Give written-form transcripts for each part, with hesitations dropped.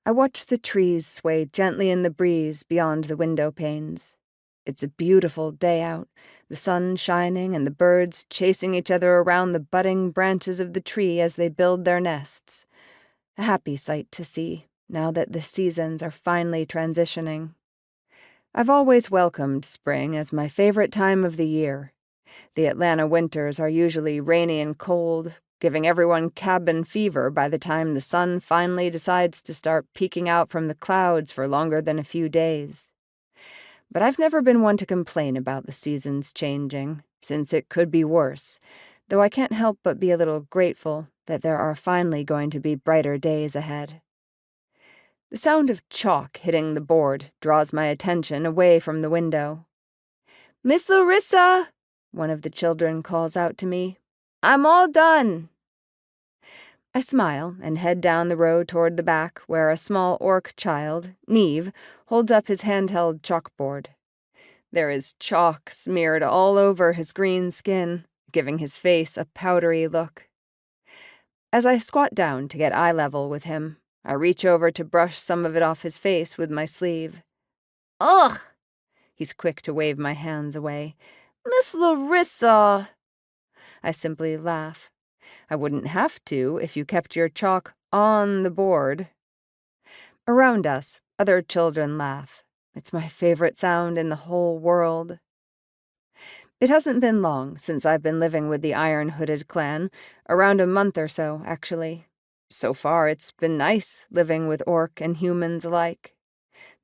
I watch the trees sway gently in the breeze beyond the window panes. It's a beautiful day out, the sun shining and the birds chasing each other around the budding branches of the tree as they build their nests. A happy sight to see, now that the seasons are finally transitioning. I've always welcomed spring as my favorite time of the year. The Atlanta winters are usually rainy and cold, giving everyone cabin fever by the time the sun finally decides to start peeking out from the clouds for longer than a few days. But I've never been one to complain about the seasons changing, since it could be worse, though I can't help but be a little grateful that there are finally going to be brighter days ahead. The sound of chalk hitting the board draws my attention away from the window. "Miss Larissa!" one of the children calls out to me. "I'm all done." I smile and head down the road toward the back where a small orc child, Neve, holds up his handheld chalkboard. There is chalk smeared all over his green skin, giving his face a powdery look. As I squat down to get eye level with him, I reach over to brush some of it off his face with my sleeve. "Ugh!" He's quick to wave my hands away. "Miss Larissa!" I simply laugh. I wouldn't have to if you kept your chalk on the board. Around us, other children laugh. It's my favorite sound in the whole world. It hasn't been long since I've been living with the Iron-Hooded clan, around a month or so, actually. So far, it's been nice living with orc and humans alike.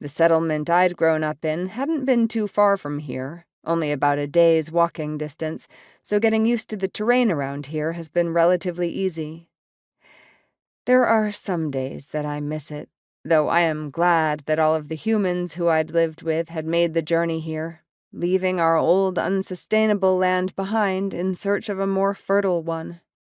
The settlement I'd grown up in hadn't been too far from here, only about a day's walking distance, so getting used to the terrain around here has been relatively easy. There are some days that I miss it, though I am glad that all of the humans who I'd lived with had made the journey here, leaving our old unsustainable land behind in search of a more fertile one.